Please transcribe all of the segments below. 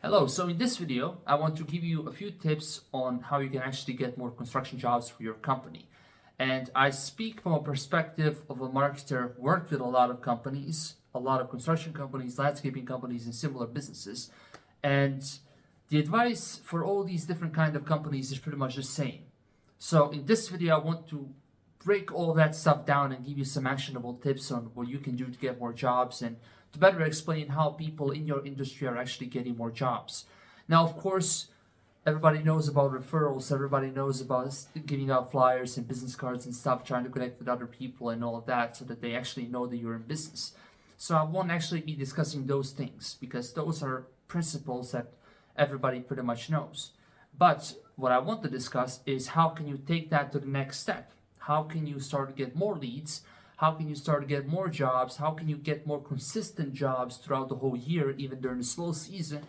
Hello, so in this video, I want to give you a few tips on how you can actually get more construction jobs for your company. And I speak from a perspective of a marketer who worked with a lot of companies, a lot of construction companies, landscaping companies, and similar businesses. And the advice for all these different kind of companies is pretty much the same. So in this video, I want to break all that stuff down and give you some actionable tips on what you can do to get more jobs and to better explain how people in your industry are actually getting more jobs. Now, of course, everybody knows about referrals, everybody knows about giving out flyers and business cards and stuff, trying to connect with other people and all of that so that they actually know that you're in business. So I won't actually be discussing those things because those are principles that everybody pretty much knows. But what I want to discuss is how can you take that to the next step? How can you start to get more leads? How can you start to get more jobs? How can you get more consistent jobs throughout the whole year, even during the slow season?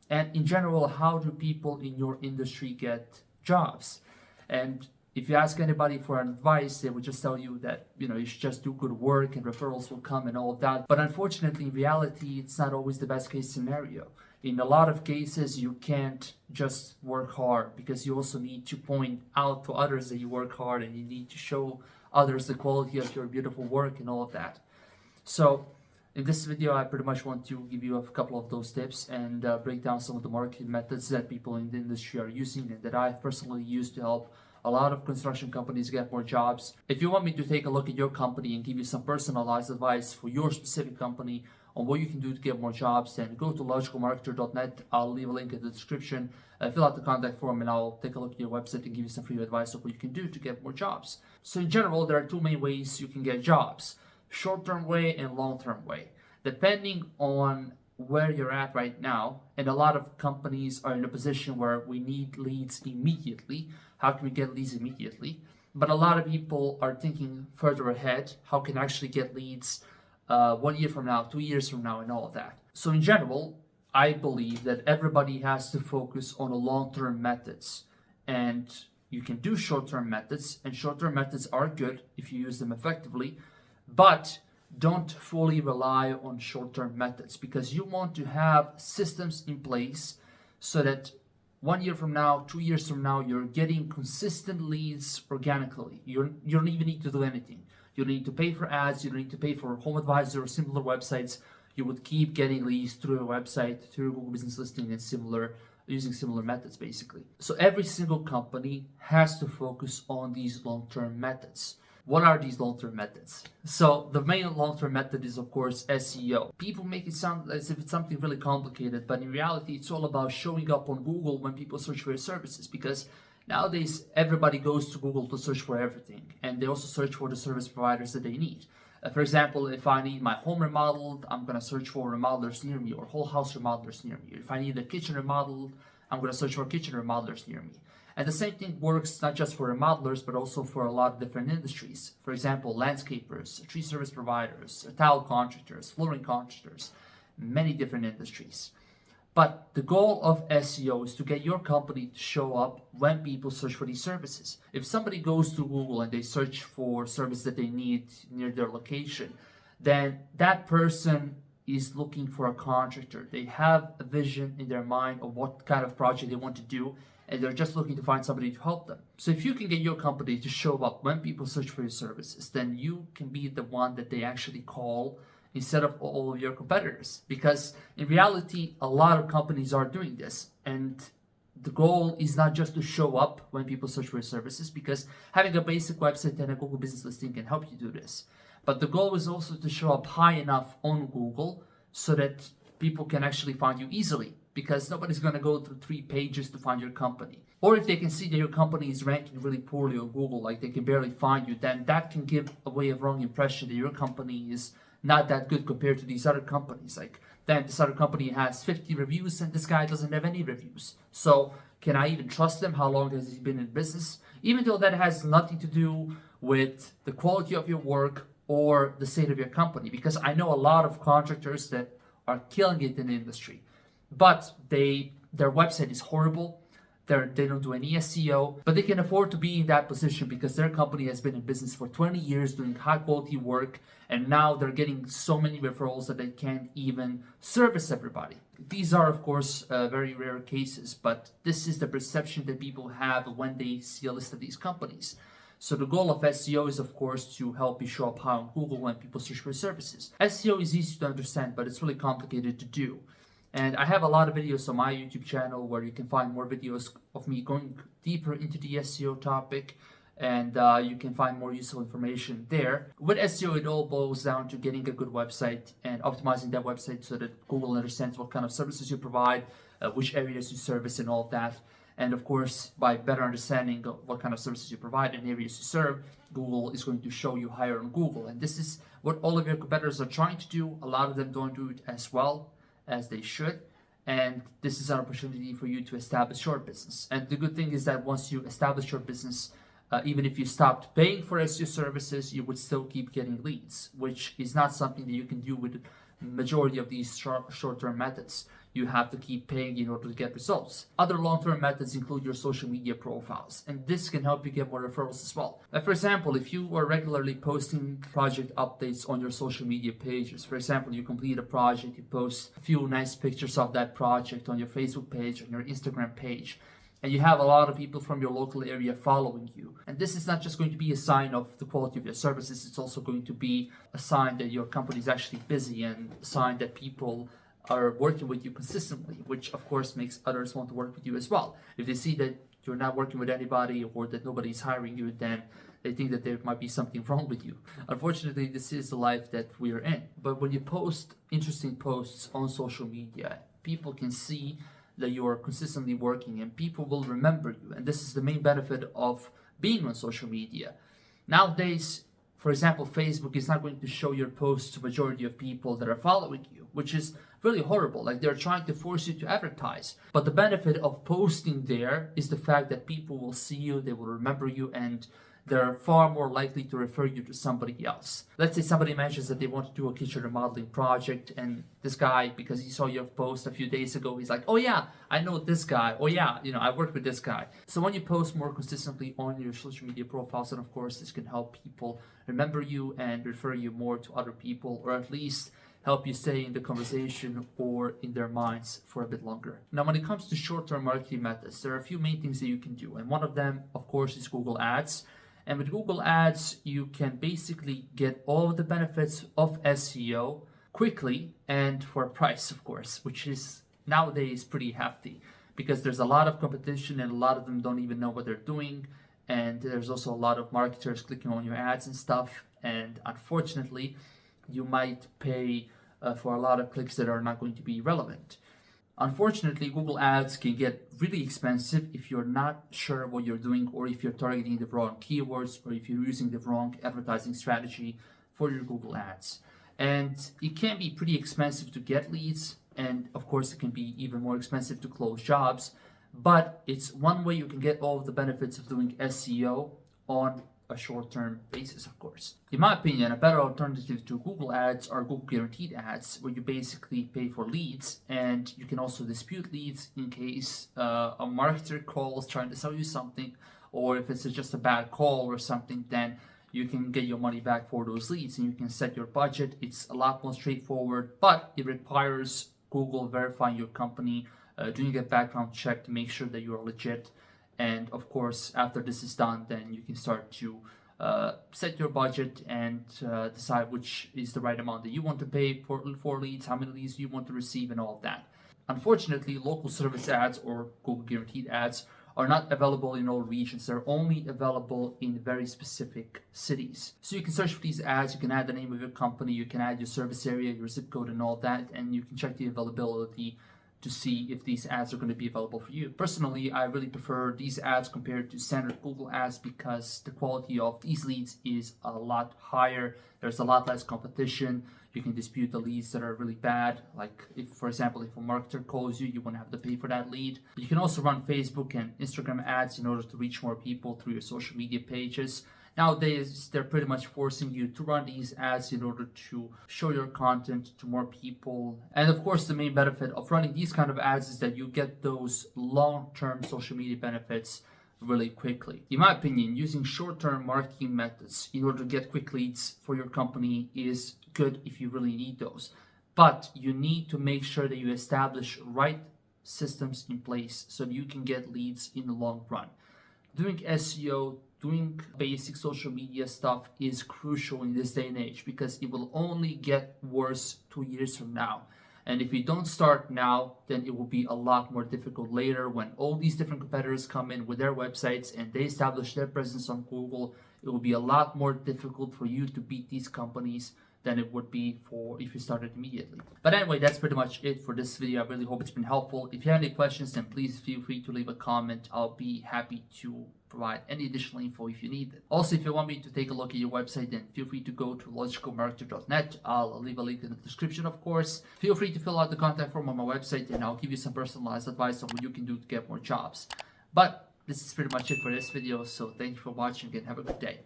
And in general, how do people in your industry get jobs? And if you ask anybody for advice, they would just tell you that, you should just do good work and referrals will come and all of that. But unfortunately, in reality, it's not always the best case scenario. In a lot of cases, you can't just work hard because you also need to point out to others that you work hard and you need to show others the quality of your beautiful work and all of that. So in this video, I pretty much want to give you a couple of those tips and break down some of the marketing methods that people in the industry are using and that I've personally used to help a lot of construction companies get more jobs. If you want me to take a look at your company and give you some personalized advice for your specific company on what you can do to get more jobs, then go to logicalmarketer.net. I'll leave a link in the description. Fill out the contact form and I'll take a look at your website and give you some free advice of what you can do to get more jobs. So in general, there are two main ways you can get jobs: short-term way and long-term way. Depending on where you're at right now, and a lot of companies are in a position where we need leads immediately. How can we get leads immediately? But a lot of people are thinking further ahead. How can I actually get leads 1 year from now, 2 years from now, and all of that? So in general, I believe that everybody has to focus on the long-term methods. And you can do short-term methods, and short-term methods are good if you use them effectively, but don't fully rely on short-term methods because you want to have systems in place so that 1 year from now, 2 years from now, you're getting consistent leads organically. You don't even need to do anything. You don't need to pay for ads. You don't need to pay for HomeAdvisor or similar websites. You would keep getting leads through a website, through Google Business Listing and using similar methods basically. So every single company has to focus on these long-term methods. What are these long-term methods? So the main long-term method is, of course, SEO. People make it sound as if it's something really complicated, but in reality, it's all about showing up on Google when people search for your services, because nowadays everybody goes to Google to search for everything, and they also search for the service providers that they need. For example, if I need my home remodeled, I'm going to search for remodelers near me, or whole house remodelers near me. If I need a kitchen remodeled, I'm going to search for kitchen remodelers near me. And the same thing works not just for remodelers, but also for a lot of different industries. For example, landscapers, tree service providers, tile contractors, flooring contractors, many different industries. But the goal of SEO is to get your company to show up when people search for these services. If somebody goes to Google and they search for service that they need near their location, then that person is looking for a contractor. They have a vision in their mind of what kind of project they want to do, and they're just looking to find somebody to help them. So if you can get your company to show up when people search for your services, then you can be the one that they actually call instead of all of your competitors. Because in reality, a lot of companies are doing this. And the goal is not just to show up when people search for your services, because having a basic website and a Google Business Listing can help you do this. But the goal is also to show up high enough on Google so that people can actually find you easily, because nobody's going to go through 3 pages to find your company. Or if they can see that your company is ranking really poorly on Google, like they can barely find you, then that can give away a wrong impression that your company is not that good compared to these other companies. Like, then this other company has 50 reviews and this guy doesn't have any reviews. So can I even trust him? How long has he been in business? Even though that has nothing to do with the quality of your work or the state of your company, because I know a lot of contractors that are killing it in the industry, but their website is horrible. They don't do any SEO, but they can afford to be in that position because their company has been in business for 20 years doing high quality work, and now they're getting so many referrals that they can't even service everybody. These are, of course, very rare cases, but this is the perception that people have when they see a list of these companies. So the goal of SEO is, of course, to help you show up high on Google when people search for services. SEO is easy to understand, but it's really complicated to do. And I have a lot of videos on my YouTube channel where you can find more videos of me going deeper into the SEO topic, and you can find more useful information there. With SEO, it all boils down to getting a good website and optimizing that website so that Google understands what kind of services you provide, which areas you service, and all of that. And of course, by better understanding what kind of services you provide and areas you serve, Google is going to show you higher on Google. And this is what all of your competitors are trying to do. A lot of them don't do it as well as they should. And this is an opportunity for you to establish your business. And the good thing is that once you establish your business, even if you stopped paying for SEO services, you would still keep getting leads, which is not something that you can do with the majority of these short-term methods. You have to keep paying in order to get results. Other long-term methods include your social media profiles, and this can help you get more referrals as well. For example, if you are regularly posting project updates on your social media pages, for example, you complete a project, you post a few nice pictures of that project on your Facebook page, on your Instagram page, and you have a lot of people from your local area following you. And this is not just going to be a sign of the quality of your services, it's also going to be a sign that your company is actually busy and a sign that people are working with you consistently, which of course makes others want to work with you as well. If they see that you're not working with anybody or that nobody's hiring you, then they think that there might be something wrong with you. Unfortunately, this is the life that we're in. But when you post interesting posts on social media, people can see that you are consistently working and people will remember you. And this is the main benefit of being on social media. Nowadays, for example, Facebook is not going to show your posts to the majority of people that are following you, which is really horrible. Like, they're trying to force you to advertise. But the benefit of posting there is the fact that people will see you, they will remember you, and they're far more likely to refer you to somebody else. Let's say somebody mentions that they want to do a kitchen remodeling project, and this guy, because he saw your post a few days ago, he's like, oh yeah, I know this guy. Oh yeah, I work with this guy. So when you post more consistently on your social media profiles, then of course this can help people remember you and refer you more to other people, or at least help you stay in the conversation or in their minds for a bit longer. Now, when it comes to short-term marketing methods, there are a few main things that you can do. And one of them, of course, is Google Ads. And with Google Ads, you can basically get all of the benefits of SEO quickly and for a price, of course, which is nowadays pretty hefty because there's a lot of competition and a lot of them don't even know what they're doing. And there's also a lot of marketers clicking on your ads and stuff. And unfortunately, you might pay for a lot of clicks that are not going to be relevant. Unfortunately, Google Ads can get really expensive if you're not sure what you're doing, or if you're targeting the wrong keywords, or if you're using the wrong advertising strategy for your Google Ads. And it can be pretty expensive to get leads, and of course it can be even more expensive to close jobs, but it's one way you can get all of the benefits of doing SEO on a short-term basis, of course. In my opinion, a better alternative to Google Ads are Google Guaranteed Ads, where you basically pay for leads, and you can also dispute leads in case a marketer calls trying to sell you something, or if it's just a bad call or something, then you can get your money back for those leads, and you can set your budget. It's a lot more straightforward, but it requires Google verifying your company, doing a background check to make sure that you are legit. And of course, after this is done, then you can start to set your budget and decide which is the right amount that you want to pay for leads, how many leads you want to receive, and all of that. Unfortunately, local service ads or Google Guaranteed Ads are not available in all regions. They're only available in very specific cities. So you can search for these ads, you can add the name of your company, you can add your service area, your zip code, and all that, and you can check the availability to see if these ads are going to be available for you. Personally, I really prefer these ads compared to standard Google ads because the quality of these leads is a lot higher. There's a lot less competition. You can dispute the leads that are really bad. Like, if, for example, if a marketer calls you, you won't have to pay for that lead. You can also run Facebook and Instagram ads in order to reach more people through your social media pages. Nowadays, they're pretty much forcing you to run these ads in order to show your content to more people. And of course, the main benefit of running these kind of ads is that you get those long-term social media benefits really quickly. In my opinion, using short-term marketing methods in order to get quick leads for your company is good if you really need those. But you need to make sure that you establish right systems in place so that you can get leads in the long run. Doing SEO, doing basic social media stuff is crucial in this day and age because it will only get worse 2 years from now. And if you don't start now, then it will be a lot more difficult later when all these different competitors come in with their websites and they establish their presence on Google. It will be a lot more difficult for you to beat these companies than it would be for if you started immediately. But anyway, that's pretty much it for this video. I really hope it's been helpful. If you have any questions, then please feel free to leave a comment. I'll be happy to provide any additional info if you need it. Also, if you want me to take a look at your website, then feel free to go to logicalmarketer.net. I'll leave a link in the description, of course. Feel free to fill out the contact form on my website and I'll give you some personalized advice on what you can do to get more jobs. But this is pretty much it for this video, so thank you for watching and have a good day.